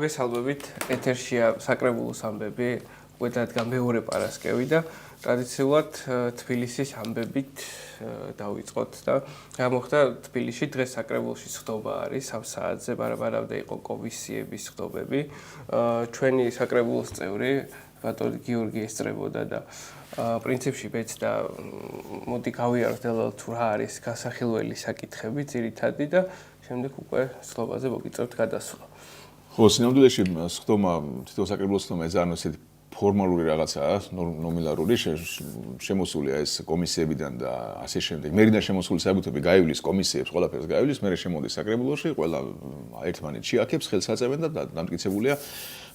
მოგესალმებით. ეთერშია საკრებულოს ამბები, უკვე დადგა მეორე პარასკევი და ტრადიციულად თბილისის ამბებით დავიწყოთ და გამოხდა თბილისში დღეს საკრებულოში სხდობა არის 3 საათზე, ბარაბარამდე იყო კომისიების სხდობები. ჩვენი საკრებულოს წევრი ბატონი გიორგი ესწრებოდა და პრინციპში მეცდა მოდი გავიაროთ თუ რა არის გასახილველი საკითხები ძირითადი და შემდეგ უკვე სხდობაზე მოგიწევთ გადასვლა. ხო, სინამდვილეში სხდომა თითო საკრებულოს სხდომა ძალიან ისეთი ფორმალური რაღაცაა, ნომინალური, შემოსულია ეს კომისიებიდან და ასე შემდეგ. მერიდან შემოსული საბუთები გაივლის კომისიებს, ყველაფერს გაივლის, მერე შემოდის საკრებულოში, ყველა ერთმანეთს შეაქებს, ხელს აწევენ და დამტკიცებულია.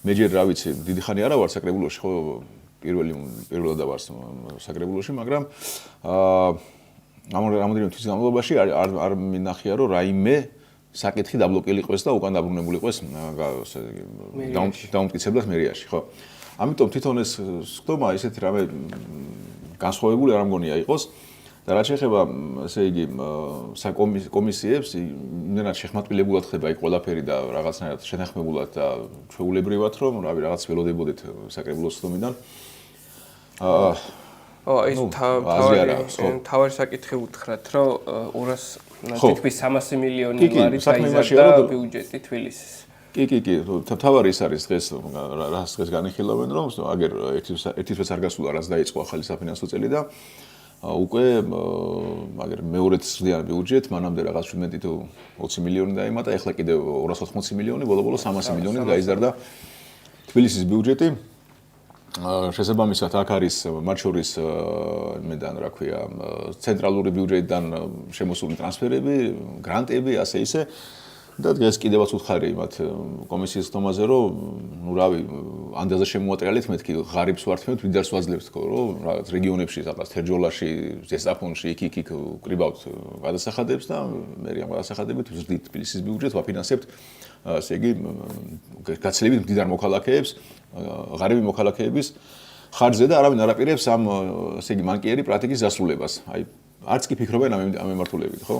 მე ჯერ რა ვიცი, დიდი ხანი არა ვარ საკრებულოში, ხო, პირველად ვარ საკრებულოში, მაგრამ რამოდენიმე თვის განმავლობაში არ მინახია, რომ რაიმე საკითხი დაბლოკილი იყოს და უკან დაბრუნებული იყოს დამტკიცებლად მერიაში, ხო. ამიტომ თვითონ ეს სხდომა ისეთი რამე განსხვავებული არ მგონია იყოს და რაც შეეხება ესე იგი კომისიებს იმდენად შეხმატვილებულად ხდება იქ ყველაფერი და რაღაცნაირად შეთანხმებულად და ჩვეულებრივად რომ რავი რაღაც ველოდებოდეთ საკრებულოს სხდომიდან ეს თავარი საკითხი უთხრათ რომ 200 თითქმის 300 მილიონი ლარი გაიზარდა ბიუჯეტი თბილისის კი, თავარი ის არის დღეს რას დღეს განიხილავენ რომ აგერ ერთის არ გასულა რაც დაიწყო ახალი საფინანსო წელი და უკვე აგერ მეორედ ზრდიან ბიუჯეტ მანამდე რაღაც 17 თუ 20 მილიონი დაემატა ეხლა კიდევ 280 მილიონი ბოლო 300 მილიონი გაიზარდა თბილისის ბიუჯეტი შესაბამისად აქ არის მათ შორის იმედან რა ქვია ცენტრალური ბიუჯეტიდან შემოსული ტრანსფერები გრანტები ასე ისე და დღეს კიდევაც უთხარი იმათ კომისიის სხდომაზე რომ ნუ რავი ანდელზე შემოატრიალეთ მეთქი ღარიბს ვართმევთ ვიდარს ვაძლევთ თქო რომ რაღაც რეგიონებში რაღაც თერჯოლაში ზესტაფონში იქ კრიბავთ გადასახადებს და მე ამ გადასახადებით ვზრდით თბილისის ბიუჯეტს ვაფინანსებთ ასე იგი გაცილებით მდიდარ მოქალაქეებს ღარიბი მოქალაქეების ხარჯზე და არავინ არ აპირებს ამ ასე იგი მანკიერი პრაქტიკის დასრულებას აი არც კი ფიქრობენ ამ მიმართულებით, ხო?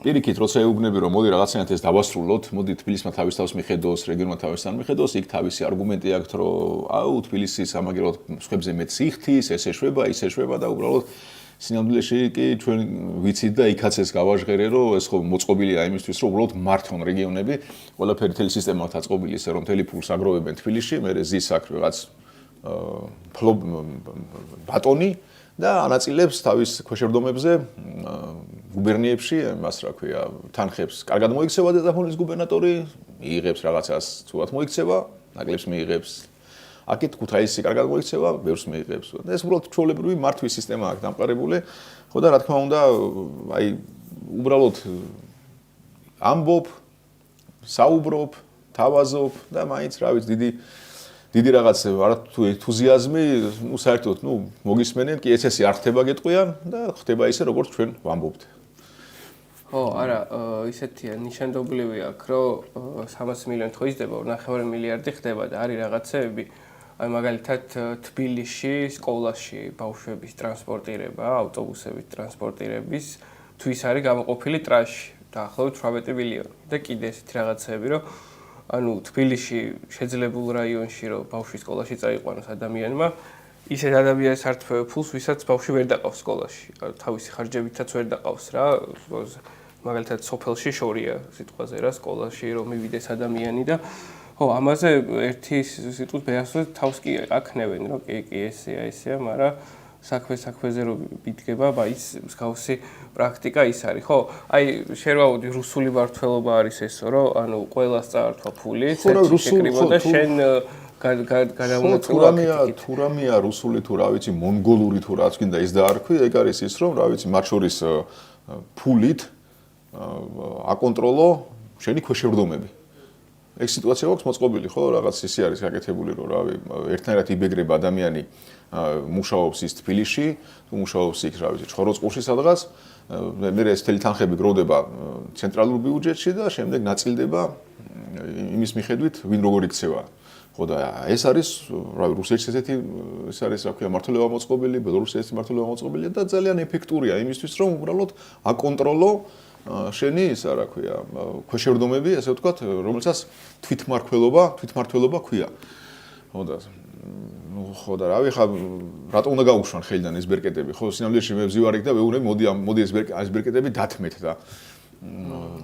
პირიქით, როცა ეუბნები რომ მოდი რაღაცნაირად ეს დავასრულოთ, მოდი თბილისმა თავის თავს მიხედოს, რეგიონმა თავის თავს მიხედოს, იქ თავისი არგუმენტი აქვს, რომ აუ თბილისის ამაგერად სხვებზე მეც იხთის, ეს ეშვება, ის ეშვება და უბრალოდ სინამდვილეში კი ჩვენ ვიცით და იქაც ეს გავაჟღერე, რომ ეს ხო მოწყობილია იმისთვის, რომ უბრალოდ მართონ რეგიონები, ყველაფერი თელი სისტემა დაწყობილი ისე რომ თელი ფულს აგროვებენ თბილისში, მე ზის აქ რაღაც ბატონი და ანაწილებს თავის ქვეშევრდომებზე გუბერნიებში, მას რა ქვია, თანხებს. კარგად მოიქცევა დედაფონის გუბერნატორი, მიიღებს რაღაცას, ცუდად მოიქცევა, ნაკლებს მიიღებს. აქეთ ქუთაისი კარგად მოიქცევა, ბევრს მიიღებს. ეს უბრალოდ ჩვეულებრივი მართვის სისტემა აქვს დამყარებული. ხო და რა თქმა უნდა, აი უბრალოდ ამბობ, საუბრობ, თავაზობ და მაინც რა ვიცი დიდი რაღაც არათუ ენთუზიაზმი, ну საერთოდ, მოგისმენენ, კი ეცესი არ ხდება გეტყვიან და ხდება ისე როგორც ჩვენ ვამბობთ. ხო, არა, ისეთია ნიშანდობლივი აქვს, რომ 300 მილიონი ხო იზრდება, 2.5 მილიარდი ხდება და არის რაღაცეები, აი მაგალითად თბილისში სკოლაში ბავშვების ტრანსპორტირება, ავტობუსებით ტრანსპორტირების თვის არის გამოყოფილი ტრაში, დაახლოებით 18 მილიონი და კიდე ესეთი რაღაცეები, რომ ანუ თბილისში შეძლებულ რაიონში რომ ბავშვი სკოლაში წაიყვანოს ადამიანმა ისეთ ადამიანს არტფევ ფულს ვისაც ბავშვი ვერ დაყავს სკოლაში თავისი ხარჯებითაც ვერ დაყავს რა მაგალითად სოფელში შორია სიტყვაზე რა სკოლაში რომ მივიდეს ადამიანი და ხო ამაზე ერთი სიტყვის ბეასვე თავს კი აკნევენ რომ კი ესეა მაგრამ საქმეზე რომ მიდგება, ის მსგავსი პრაქტიკა ის არის, ხო? აი, შერვაუდი რუსული მართლობა არის ესო, რომ ანუ ყველას წაართვა ფული, შეკრიბო და შენ გადამოწურვა. თუ რამეა რუსული თუ რა ვიცი, მონგოლური თუ რაც გინდა ის დაარქვი, ეგ არის ის, რომ რა ვიცი, მათ შორის ფულით აკონტროლო შენი ქვეშევრდომები. ეგ სიტუაცია აქვს მოწყობილი, ხო, რაღაც ისე არის გაკეთებული, რომ რავი, ერთნაირად იბეგრება ადამიანი მუშაობს ის თბილისში, თუ მუშაობს იქ, რა ვიცი, ცხოროწყურში სადღაც, მე ეს თელი თანხები გროვდება ცენტრალურ ბიუჯეტში და შემდეგ ნაწილდება იმის მიხედვით, ვინ როგორ იქცევა. ხო და ეს არის, რავი, რუსეთში ესეთი ეს არის, რა ქვია, მართლობა მოწყობილი, ბელორუსში ესეთი მართლობა მოწყობილი და ძალიან ეფექტურია იმისთვის, რომ უბრალოდ აკონტროლო შენი ისა რა ქვია, ქვეშევრდომები, ასე ვთქვათ, რომელსაც თვითმართველობა ქვია. ხო და რავი, ხა რატო უნდა გაუშვან ხელიდან ეს ბერკეტები? ხო, სინამდვილეში მე ვზივარ იქ და ვეუბნები, მოდი ეს ბერკეტები დათმეთ და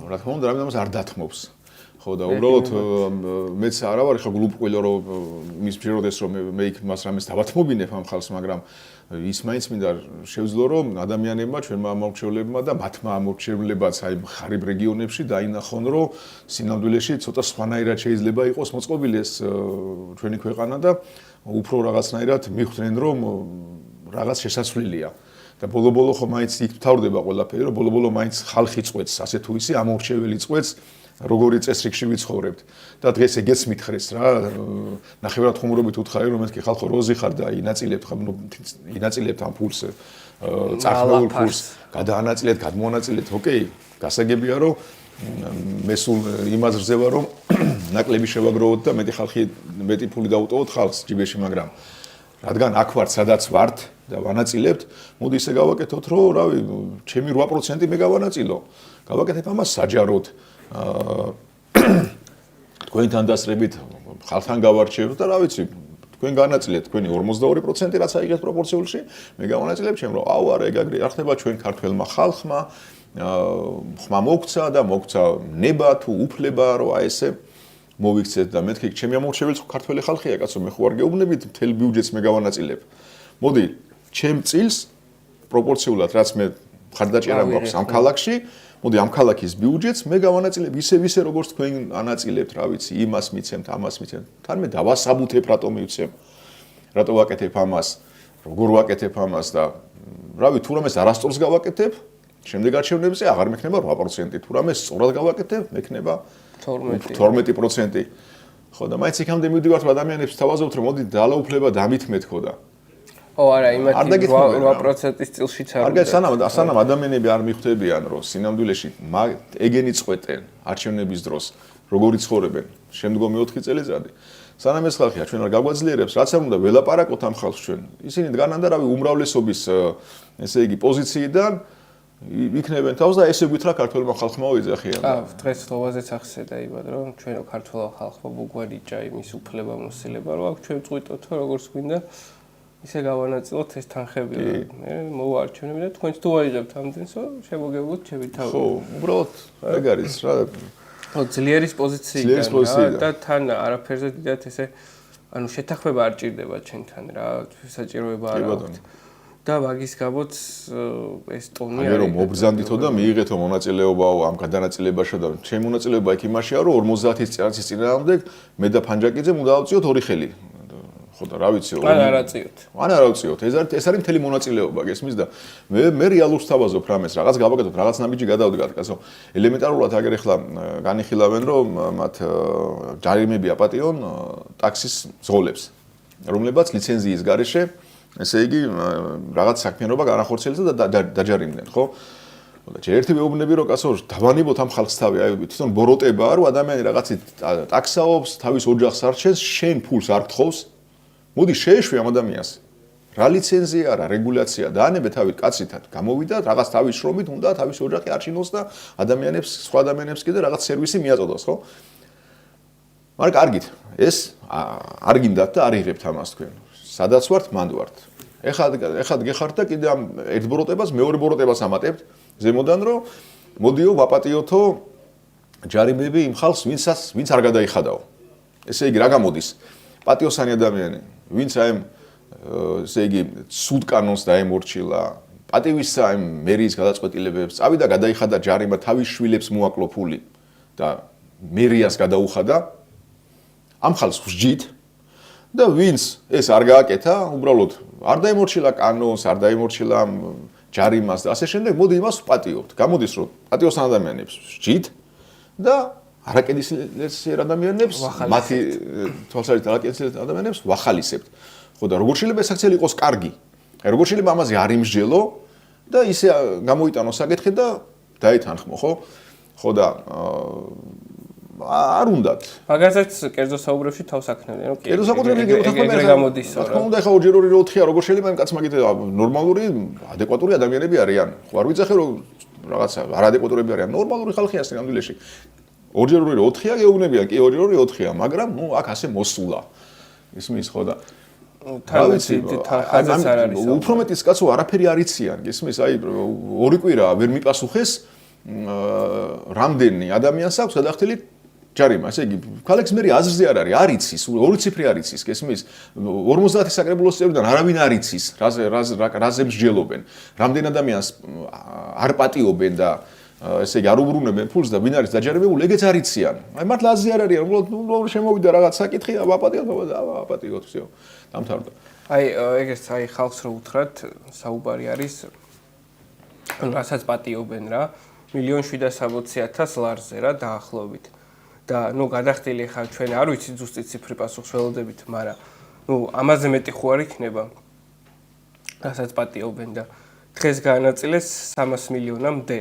რა თქმა უნდა, რამე ამას არ დათმობს. ხო და უბრალოდ მეც არა ვარ ხა გულუბრყვილო რომ მის მჯეროდეს რომ მე იქ მას რამეს დავათმობინებ ამ ხალხს, მაგრამ ის მაინც მინდა შევძლო რომ ადამიანებმა, ჩვენმა ამორჩევლებმა და მათმა ამორჩევლებაც აი ხარიბ რეგიონებში დაინახონ რომ სინამდვილეში ცოტა სხვანაირად შეიძლება იყოს მოწყობილი ეს ჩვენი ქვეყანა და უფრო რაღაცნაირად მიხვდნენ რომ რაღაც შესაძლებელია. და ბოლო-ბოლო ხო მაინც იქ თავდება ყველაფერი, რომ ბოლო-ბოლო მაინც ხალხი წვეთს, ასე თუ ისე ამორჩეველი წვეთს, როგორი წესრიგში ვიცხოვრებთ. და დღეს ეგეც მითხრეს რა, ნახევრად ხუმრობით უთხარი, რომ მეთქი ხალხო როზი ხარ და ინაწილებთ ამ ფულს, წარხმეულ ფულს, გადაანაწილეთ, გადმოანაწილეთ, ოკეი, გასაგებია რომ მე სულ იმას რძევა რომ ნაკლები შევაგროვოთ და მეტი ფული დავუტოვოთ ხალხს ჯიბეში, მაგრამ რადგან აქ ვართ, სადაც ვართ და ვანაწილებთ, მოდი ისე გავაკეთოთ, რომ რავი, ჩემი 8% მე გავანაწილო. გავაკეთებ ამას საჯაროდ. თქვენთან დასწრებით ხალხთან გავარჩევთ და რა ვიცი, თქვენ განაწილეთ თქვენი 42% რაც აიღეთ პროპორციულში, მე გავანაწილებ ჩემ რომ აუ არა ეგ აგრე არ ხდება ჩვენ ქართველმა ხალხმა, ხმა მოგცა და მოგცა ნება თუ უფლება რომ აი ესე მოვიქცეთ და მეთქი ჩემი ამორჩეველი ქართველი ხალხია კაცო, მე ხო არ გეუბნებით მთელ ბიუჯეტს მე გავანაწილებ. მოდი, ჩემ წილს პროპორციულად რაც მე ხარდაჭერა მაქვს ამ ქალაქში, მოდი ამ ქალაქის ბიუჯეტს მე გავანაწილებ ისე როგორც თქვენ ანაწილებთ, რა ვიცი, იმას მიცემთ, ამას მიცემთ. თან მე დავასაბუთებ რატო მივცემ. რატო ვაკეთებ ამას, როგორ ვაკეთებ ამას და რავი, თუ რამეს არასწორს გავაკეთებ, შემდეგ არჩევნებზე აღარ მექნება 8%, თუ რამეს სწორად გავაკეთებ, მექნება 12%. ხო და მაინც იქამდე მივდივართ ადამიანებს თავაზობთ რომ მოდი ძალაუფლება დამითმეთ ხო და ო არა, იმათი 8%-ის წილშიც არ უნდა. სანამ ადამიანები არ მიხვდებიან, რომ სინამდვილეში ეგენი წყვეტენ არჩევნების დროს, როგორი ცხოვრებენ შემდგომი 4 წელიწადი. სანამ ეს ხალხი ჩვენ არ გაგვაძლიერებს, რაც არ უნდა ველაპარაკოთ ამ ხალხს ჩვენ. ისინი დგანან და რავი უმრავლესობის ესე იგი პოზიციიდან იქნებენ თავს და ესე გვითხრა ქართველმა ხალხმა ოიძახიან. დღეს ლოვაზეც ახსედა იმად, რომ ჩვენო ქართველ ხალხმა ბუგვარიჭა იმის უფლება მოსილება, რომ აქ ჩვენ წვიტოთ როგორც გვინდა. ისე გავანაწილოთ ეს თანხები. მე მოვარჩენებ და თქვენც თუ აიღებთ ამდენსო, შემოგევლოთ ჩემი თავი. ხო, უბრალოდ ეგ არის რა. ხო, ძლიერის პოზიციიდან და თან არაფერზე დიდად ესე ანუ შეთანხმება არ ჭირდება ჩვენთან რა, საჭიროება არ აქვს. და მაგის გამოც ეს ტონი არის. რომ მობრძანდითო და მიიღეთო მონაწილეობაო ამ გადანაწილებაში და ჩემი მონაწილეობა იქ იმაშია, რომ 50 წელიწადის წინააღმდეგ მე და ფანჯაკიძემ უნდა ავწიოთ 2 ხელი. ხო და რა ვიცი, ან არაწიოთ. ეს არის მთელი მონაწილეობა, გესმის და მე რეალურს თავაზობ რამეს, რაღაც გავაკეთოთ, რაღაც ნაბიჯი გადავდგათ, კაცო. ელემენტარულად აგერ ახლა განიხილავენ, რომ მათ ჯარიმები აპატიონ ტაქსის ზღოლებს, რომლებაც ლიცენზიის გარეშე, ესე იგი, რაღაც საქმიანობა განახორციელებდნენ და დაჯარიმდნენ, ხო? და ჯერ ერთი მეუბნები რომ კაცო, დავანებოთ ამ ხალხს თავი, აი თვითონ ბოროტებაა, რომ ადამიანი რაღაცით ტაქსაობს, თავის ოჯახს არჩენს, შენ ფულს არ გთხოვს. მოდი შეეშვი ამ ადამიანს. რა ლიცენზია, რა რეგულაცია და ანებე თავი კაცითად გამოვიდა, რაღაც თავის შრომით უნდა თავის ოჯახი არჩინოს და ადამიანებს, სხვა ადამიანებს კიდე რაღაც სერვისი მიაწოდოს, ხო? მაგრამ კარგით, ეს არ გინდათ და არ იღებთ ამას თქვენ. სადაც ვართ, მანდ ვართ. ეხლა გეხართ და კიდე ამ ერთ ბოროტებას, მეორე ბოროტებას ამატებთ, ზემოდან რომ მოდიო ვაპატიოთო ჯარიმები იმ ხალხს, ვინც არ გადაიხადაო. ესე იგი, რა გამოდის? პატიოსანი ადამიანი, ვინც აი ესე იგი, სუდ კანონს დაემორჩილა, პატივისა იმ მერიის გადაწყვეტილებებს, წავიდა გადაიხადა ჯარიმა, თავის შვილებს მოაკლო ფული და მერიას გადაუხადა, ამ ხალხს ვსჯით და ვინც ეს არ გააკეთა, უბრალოდ არ დაემორჩილა კანონს, არ დაემორჩილა ჯარიმას და ასე შემდეგ, მოდი იმას ვპატიობთ. გამოდის რომ პატიოსან ადამიანებს ვსჯით და არაკედისლერ ადამიანებს, მათი თვალსაჩინო არაკედისლერ ადამიანებს ვახალისებთ. ხო და როგორ შეიძლება ეს აქცია იყოს კარგი? აი როგორ შეიძლება ამაზე არ იმსჯელო და ისე გამოიტანო საკითხი და დაეთანხმო, ხო? ხო და არ უნდათ. მაგასაც კერძო საუბრებში თავს აქნევდნენ, რომ კერძო საუბრებში ეგრე გამოდის. რა თქმა უნდა, ეხლა 2-2-4-4 როგორ შეიძლება იმ კაცმა კიდე ნორმალური, ადეკვატური ადამიანები არიან. ხო არ ვიცახე რომ რაღაცა არადეკვატურები არიან, ნორმალური ხალხია სინამდვილეში. 2-2 4-ია გეუბნებიან, კი 2-2 4-ია, მაგრამ ნუ აქ ასე მოსულა. ისმის ხო და თავისი ხაზაც არ არის. უფრო მეტის კაცო არაფერი არ იციან, ისმის, აი 2 კვირა ვერ მიპასუხეს რამდენი ადამიანს აქვს გადახდილი ჯარიმა, ესე იგი, ქალექს მე აზრზე არ არის, არ იცის, 2 ციფრი არ იცის, გესმის? 50 საკრებულოს წევრიდან არავინ არ იცის, რაზე მსჯელობენ, რამდენ ადამიანს არ პატიობენ და ესე იგი, არ უბრუნებენ ფულს და ვინ არის დაჯერებებული, ეგეც არ იციან. აი მართლა აზრზე არ არიან, უბრალოდ შემოვიდა რაღაც საკითხი, აპატიოთ და აპატიოთ, всё. დამთავრდა. აი ეგეც აი ხალხს რო უთხრათ, საუბარი არის რასაც პატიობენ რა, 1,760,000 ლარზე რა დაახლოებით. და ნუ გადახდილი ხარ ჩვენ არ ვიცი ზუსტი ციფრი პასუხს ველოდებით, მაგრამ ნუ ამაზე მეტი ხო არ იქნება. რასაც პატიობენ და დღეს გაანაწილეს 300 მილიონამდე.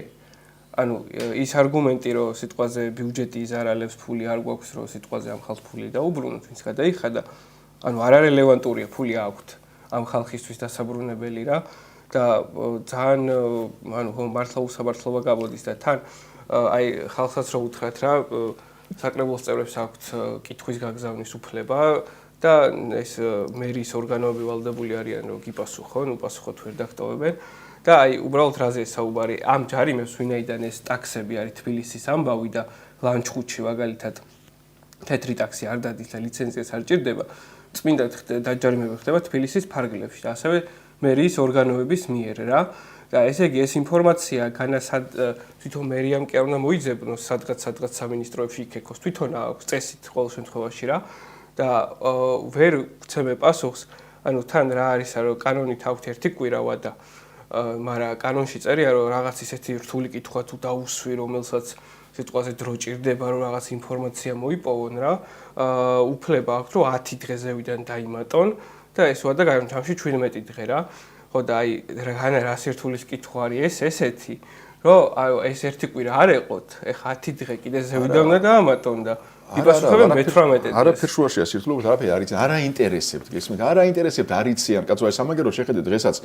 ანუ ის არგუმენტი რომ სიტყვაზე ბიუჯეტი იზარალებს, ფული არ გვაქვს, რომ სიტყვაზე ამ ხალხს ფული დაუბრუნოთ, ვინც გადაიხადა. ანუ არ არელევანტურია, ფული აქვთ ამ ხალხისთვის დასაბრუნებელი რა და ძალიან ანუ მართლა უსაბართლობა გამოდის და თან აი ხალხსაც რო უთხრათ რა საკრებულოს წევრებს აქვთ კითხვის გაგზავნის უფლება და ეს მერის ორგანოები ვალდებული არიან რომ გიპასუხონ, უპასუხოთ ვერ დაგტოვებენ და აი უბრალოდ რაზე საუბარი ამ ჯარიმებს ვინაიდან ეს ტაქსები არის თბილისის ამბავი და ლანჩხუთში მაგალითად თეთრი ტაქსი არ დადის და ლიცენზიაც არ ჭირდება წმინდა დაჯარიმება ხდება თბილისის ფარგლებში და ასევე მერის ორგანოების მიერ რა და ესე იგი ეს ინფორმაცია განასად თვითონ მერიამ კი არ უნდა მოიძებნოს სადღაც სამინისტროებში იქ ეკოს თვითონ აქვს წესით ყოველ შემთხვევაში რა და ვერ ვცემე პასუხს ანუ თან რა არის რომ კანონით აქვთ ერთი კვირავა და მაგრამ კანონში წერია რომ რაღაც ისეთი რთული კითხვა თუ დაუსვი რომელსაც სიტყვაზე დრო ჭირდება რომ რაღაც ინფორმაცია მოიპოვონ რა უფლება აქვს რომ 10 დღეზევიდან დაიმატონ და ეს ვადა გამჩამში 17 დღე რა ხო და აი რა სირთულის კითხვა არის ესეთი რომ აი ეს ერთი კვირა არ ეყოთ ეხა 10 დღე კიდე ზევიდან უნდა დაამატონ და იპასუხებენ მე-18 დღეს არაფერ შუაშია სირთულობით არაფერი არ იციან არ აინტერესებთ გესმით არ აინტერესებთ არ იციან კაცო აი სამაგერო შეხედეთ დღესაც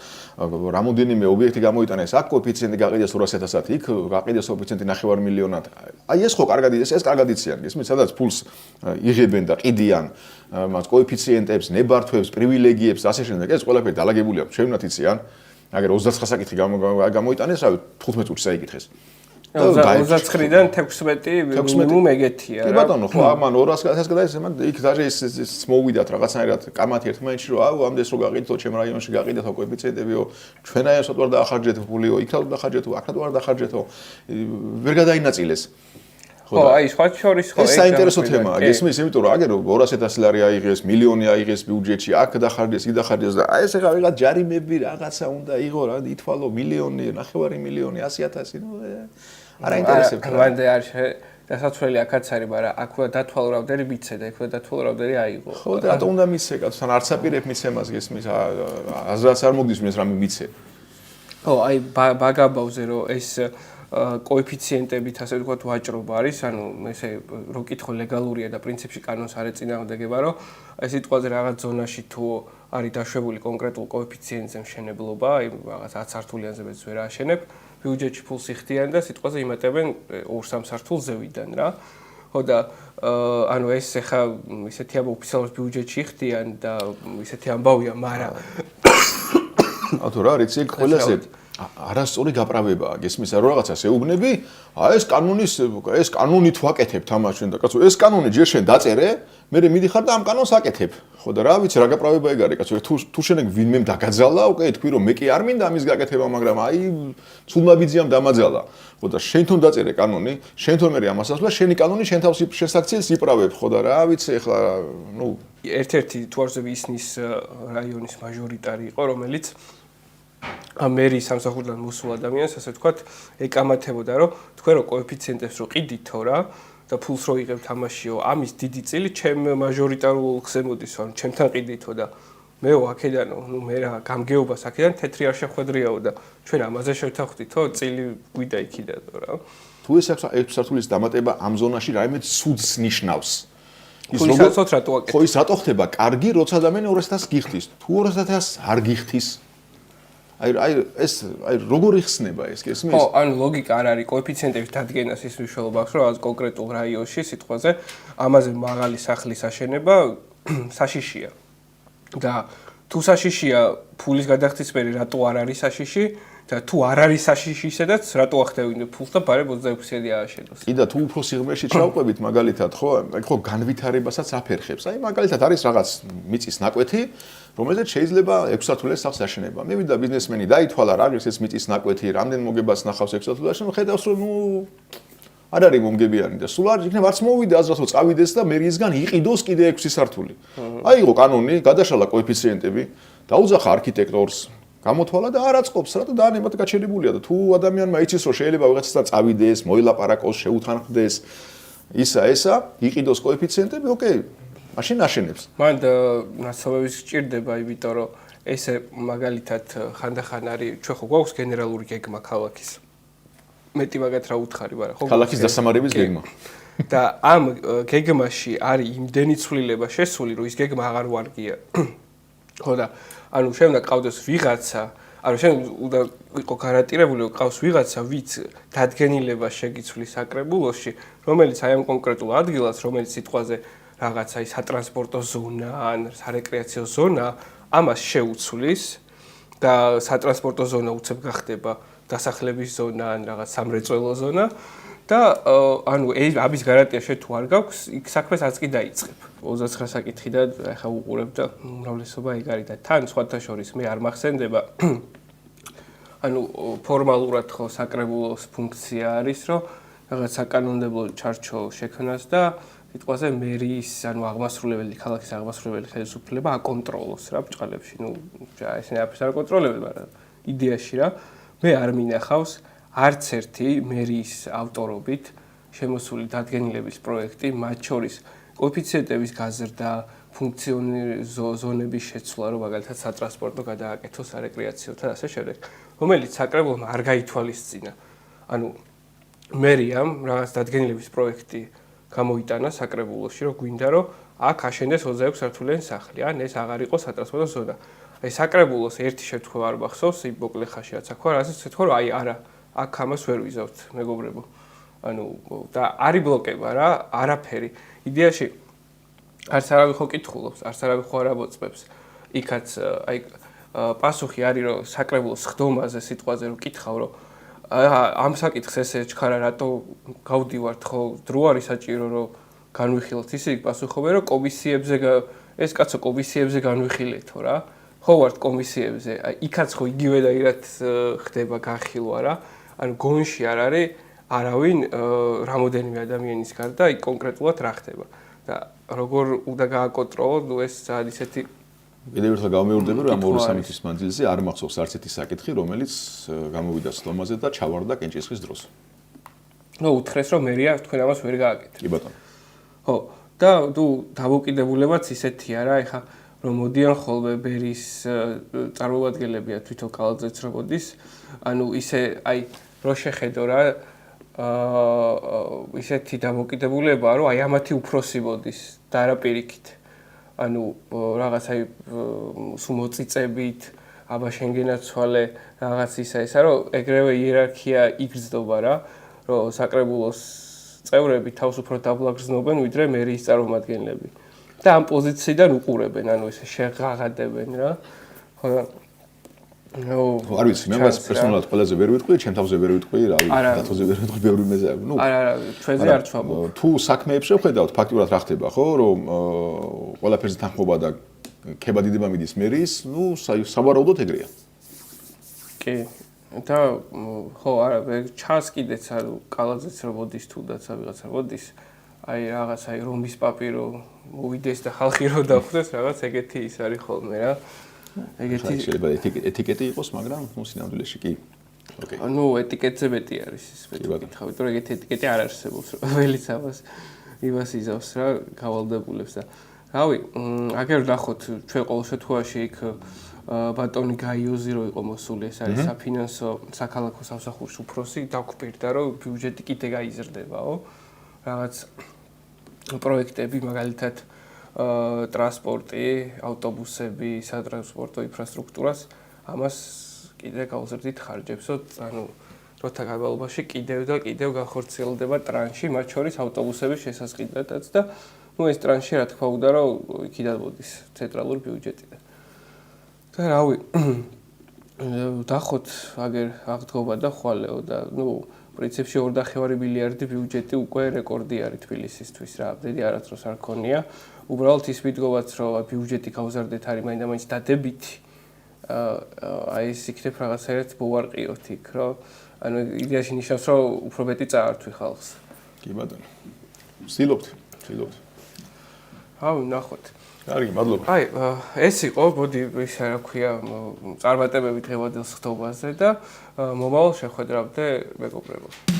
რამოდენიმე ობიექტი გამოიტანეს აქ კოეფიციენტი გაყიდეს 200.000 იქ გაყიდეს კოეფიციენტი 9 მილიონად აი ეს ხო კარგად ეს კარგად იციან გესმით სადაც ფულს იღებენ და ყიდიან მას კოეფიციენტებს ნებართვებს პრივილეგიებს ასე შემდეგ ეს ყველაფერი დალაგებულია ჩვენად იციან აგერ 29 საკითხი გამოიტანეს რავი 15 წუთში საიკითხეს 29-დან 16 მინიმუმ ეგეთია რა. კი ბატონო, ხო, ამან 200-ს გადაიეს, მან იქ დაჟე ის მოვიდათ რაღაცნაირად კამათი ერთმანეთში რომ აუ ამდენს რო გაყიდთო ჩემ რაიონში გაყიდათო კოეფიციენტებიო, ჩვენაირად ვარ დაახარჯეთ ფულიო, იქ რა დაახარჯეთო, აქ რა დაახარჯეთო, ვერ გადაინაწილეს. ხო, აი სხვა შორის ხო ეს საინტერესო თემაა, გესმის, იმიტომ რომ აგერო 200.000 ლარი აიღეს, მილიონი აიღეს ბიუჯეტში, აქ დაახარჯეს, იქ დაახარჯეს და აი ეს ახლა ვიღაც ჯარიმები რაღაცა უნდა იღო რა, ითვალო მილიონი, 9 მილიონი, 100.000, ნუ არ აინტერესებთ რა. მანდ არის დასაცვლელი აქაც არის, მაგრამ აქ უნდა დათვალო რამდენი მიცე და იქ უნდა დათვალო რამდენი აიღო. ხო და რატო უნდა მიცე, კაცო, თან არც აპირებ მიცემას გესმის, აზრაც არ მოგდის ვინც რამე მიცე. ხო, აი ბაგაბავზე რომ ეს კოეფიციენტებით ასე ვთქვათ ვაჭრობა არის, ანუ ესე რო კითხო ლეგალურია და პრინციპში კანონს არ ეწინააღმდეგება, რომ ეს სიტყვაზე რაღაც ზონაში თუ არის დაშვებული კონკრეტულ კოეფიციენტზე მშენებლობა, აი რაღაც 10 სართულიანზე მეც ვერ აშენებ, ბიუჯეტში ფულს იხდიან და სიტყვაზე იმატებენ 2-3 სართულზევიდან რა. ხო და ანუ ეს ახლა ისეთი ოფიციალურ ბიუჯეტში იხდიან და ისეთი ამბავია, მაგრამ ათო რა არის იქ ყველაზე არასწორი გაправებაა გესმის რა რაღაცას ეუბნები აი ეს კანონით ვაკეთებ თამაშ ჩვენ და კაცო ეს კანონი ჯერ შენ დაწერე მე მიდიხარ და ამ კანონს აკეთებ ხო და რა ვიცი რა გაправება ეგ არის კაცო თუ შენ ვინმემ დაგაძალა უკვე თქვი რომ მე კი არ მინდა ამის გაკეთება მაგრამ აი ცულმაბიძიამ დამაძალა ხო და შენ თვითონ დაწერე კანონი შენ თვითონ მე ამას ასვლა შენი კანონი შენ თავს შესაქციელს იპრავებ ხო და რა ვიცი ახლა ნუ ერთ-ერთი თუ არ ვზები ისნის რაიონის მაჟორიტარი იყო რომელიც ამერი სამსახურიდან მოსულ ადამიანს ასე ვთქვათ ეკამათებოდა რომ თქვენ რო კოეფიციენტებს რო ყიდითო რა და ფულს რო იღებთ ამაშიო ამის დიდი წილი ჩემ მაჟორიტარულ ოლქზე მოდის ანუ ჩემთან ყიდითო და მეო აქედანო ნუ მე რა გამგეობას აქედან თეთრი არ შეხვედრიაო და ჩვენ ამაზე შევთანხმდითო წილი გვიდა იქიდანო რა თუ ეს ერთ სართულის დამატება ამ ზონაში რაიმე ცუდს ნიშნავს ხო ის რატო ხდება კარგი როცა ადამიანი 200-ს გიხდის თუ 200-ს არ გიხდის აი როგორ იხსნება ეს გესმის? ხო, ანუ ლოგიკა არ არის კოეფიციენტების დადგენას ის მნიშვნელობა აქვს, რომ რაღაც კონკრეტულ რაიონში სიტყვაზე ამაზე მაღალი სახლის აშენება საშიშია. და თუ საშიშია ფულის გადახდისფერი რატო არ არის საშიში და თუ არ არის საშიში ისედაც რატო ახდევინებ ფულს და ბარებ 26-იანი ააშენოს. კიდე თუ უფრო სიღრმეში ჩავყვებით მაგალითად ხო განვითარებასაც აფერხებს. აი მაგალითად არის რაღაც მიწის ნაკვეთი რომელზეც შეიძლება 6 სართულიან სახლს აშენება. მე ვიდა ბიზნესმენი დაითვალა რა არის ეს მიწის ნაკვეთი, რამდენ მოგებას ნახავს 6 სართულიან აშენება, ხედავს რომ არ არის მომგებიანი და სულ არ იქნება არც მოვიდა აზრად რომ წავიდეს და მერიისგან იყიდოს კიდე 6 სართული. აი იყო კანონი, გადაშალა კოეფიციენტები, დაუძახა არქიტექტორს, გამოთვალა და არ აწყობს რა და დაანებად გაჩერებულია და თუ ადამიანმა იცის რომ შეიძლება ვიღაცასთან წავიდეს, მოილაპარაკოს, შეუთანხმდეს, ისა, იყიდოს კოეფიციენტები, ოკეი. მაშინ აშენებს. მან ნაცნობების სჭირდება, იმიტომ რომ ესე მაგალითად ხანდახან არის ჩვენ ხო გვაქვს გენერალური გეგმა ქალაქის. მეტი მაგათ რა უთხარი, მაგრამ ხო ქალაქის დასამარების გეგმა. და ამ გეგმაში არის იმდენი ცვლილება შესული, რომ ის გეგმა აღარ ვარგია. ხო და ანუ შენ უნდა ყავდეს ვიღაცა, ანუ შენ უნდა იყო გარანტირებული, რომ ყავს ვიღაცა, ვიც დადგენილება შეგიცვლის საკრებულოში, რომელიც აი ამ კონკრეტულ ადგილას, რომელიც სიტყვაზე რაღაცა ის სატრანსპორტო ზონა ან სარეკრეაციო ზონა, ამას შეუცვლის და სატრანსპორტო ზონა უცებ გახდება დასახლების ზონა ან რაღაც სამრეწველო ზონა და ანუ ამის გარანტია შე თუ არ გაქვს, იქ საქმეს არც კი დაიწყებ. 29 საკითხი და ახლა უყურებ და უმრავლესობა ეგ არის და თან სხვათა შორის მე არ მახსენდება ანუ ფორმალურად ხო საკრებულოს ფუნქცია არის, რომ რაღაც საკანონმდებლო ჩარჩო შექმნას და სიტყვაზე მერის, ანუ აღმასრულებელი, ქალაქის აღმასრულებელი ხელისუფლება აკონტროლოს რა ბჭყალებში. ნუ ესენი არაფერს არ აკონტროლებენ, მაგრამ იდეაში რა მე არ მინახავს არც ერთი მერის ავტორობით შემოსული დადგენილების პროექტი, მათ შორის კოეფიციენტების გაზრდა, ფუნქციონირების შეცვლა, რომ მაგალითად სატრანსპორტო გადააკეთოს სარეკრეაციო და ასე შემდეგ, რომელიც საკრებულმა არ გაითვალისწინა. ანუ მერიამ რაღაც დადგენილების პროექტი გამოიტანა საკრებულოში, რომ გვინდა რომ აქ აშენდეს 26 სართულიანი სახლი, ან ეს აღარ იყოს სატრანსპორტო ზონა. აი საკრებულოს ერთი შეთქვა არ მახსოვს, იმ მოკლე ხაშია ცაქვა, რასაც ეთქვა რომ აი არა, აქ ამას ვერ ვიზავთ, მეგობრებო. ანუ და არის ბლოკება რა, არაფერი. იდეაში არც არავის ხო კითხულობს, არც არავის ხო არ აბოწმებს. იქაც აი პასუხი არის რომ საკრებულოს ხდომაზე სიტყვაზე რომ კითხავ რომ ამ საკითხს ესე ჩქარა რატო გავდივართ ხო დრო არის საჭირო რომ განვიხილოთ ისე პასუხობენ რომ კომისიებზე ეს კაცო კომისიებზე განვიხილეთო რა ხო ვართ კომისიებზე აი იქაც ხო იგივე და ირად ხდება განხილვა რა ანუ გონში არ არის არავინ რამოდენიმე ადამიანის გარდა აი კონკრეტულად რა ხდება და როგორ უნდა გააკონტროლო ნუ ეს ძალიან ისეთი კიდევ ერთხელ გამეორდები რომ ამ 2-3 თვის მანძილზე არ მახსოვს არც ერთი საკითხი რომელიც გამოვიდა სტომაზე და ჩავარდა კენჭისყრის დროს. ნუ უთხრეს რომ მერია თქვენ ამას ვერ გააკეთებთ. კი ბატონო. ხო და თუ დამოკიდებულებაც ისეთია რა ეხა რომ მოდიან ხოლმე ბერის წარმომადგენლებია თვითონ კალაძეც რო მოდის ანუ ისე აი რო შეხედო რა ისეთი დამოკიდებულება რომ აი ამათი უფროსი მოდის და არა პირიქით. ანუ რაღაც აი სულ მოწიწებით, აბა შენგენაცვალე რაღაც ისა რომ ეგრევე იერარქია იგრძნობა რა, რომ საკრებულოს წევრები თავს უფრო დაბლაგრძნობენ ვიდრე მერის წარმომადგენლები. და ამ პოზიციიდან უყურებენ, ანუ ესე შეღაღადებენ რა. ხო ნუ არ ვიცი, მე მას პერსონალურად ყველაზე ვერ ვიტყვი, ჩემ თავზე ვერ ვიტყვი, რავი, დათოზე ვერ ვიტყვი, ბევრი მეზე. ნუ არა, ჩვენზე არ ჩვაბობ. თუ საქმეებს შევხედავთ, ფაქტურად რა ხდება, ხო, რომ ყველაფერზე თანხმობა და ქებადიდება მიდის მერის, ნუ სავარაუდოდ ეგრეა. კი. და ხო, არა, ჩანს კიდეც ანუ კალაძეც რო მოდის თუნდაც ვიღაცა მოდის, აი რაღაც აი რომის პაპირო მოვიდეს და ხალხი რო დახვდეს, რაღაც ეგეთი ის არის ხოლმე რა. ეგეთი შეიძლება ეტიკეტი იყოს, მაგრამ ნუ სინამდვილეში კი. ოკეი. ანუ ეტიკეტზე მეტი არის ის მეტი კითხავ, იმიტომ რომ ეგეთი ეტიკეტი არ არსებობს, რომელიც იმას იზავს რა, გავალდებულებს და რავი, აგერ ნახოთ ჩვენ ყოველ შემთხვევაში იქ ბატონი გაიოზი რო იყო მოსული, ეს არის საფინანსო საქალაქო სამსახურის უფროსი, დაგვპირდა რომ ბიუჯეტი კიდე გაიზრდებაო. რაღაც პროექტები მაგალითად ტრანსპორტი, ავტობუსები, სატრანსპორტო ინფრასტრუქტურას, ამას კიდე გავზრდით ხარჯებსო, ანუ როცა გამალობაში კიდევ და კიდევ განხორციელდება ტრანში, მათ შორის ავტობუსების შესასყიდადაც და ну ეს ტრანში რა თქმა უნდა რომ იქიდან მოდის ცენტრალური ბიუჯეტიდან. და რავი დახოთ აგერ აღდგომა და ხვალეო და ну პრინციპში 2.5 მილიარდი ბიუჯეტი უკვე რეკორდი არის თბილისისთვის რა, ამდენი არასდროს არ ქონია. უბრალოდ ის მიდგომაც რომ ბიუჯეტი გავზარდეთ არის მაინდა-მაინც დადებითი. აი ეს იქნებ რაღაცაერთ მოვარყიოთ იქ, რომ ანუ იდეაში ნიშნავს რომ უფრო მეტი წაართვი ხალხს. კი ბატონო. ვცდილობთ. რავი, ნახოთ. კარგი, მადლობა. აი, ეს იყო, მოდი, ისე რა ქვია, წარმატებები დღევანდელ სხდომაზე და მომავალ შეხვედრამდე მეგობრებო.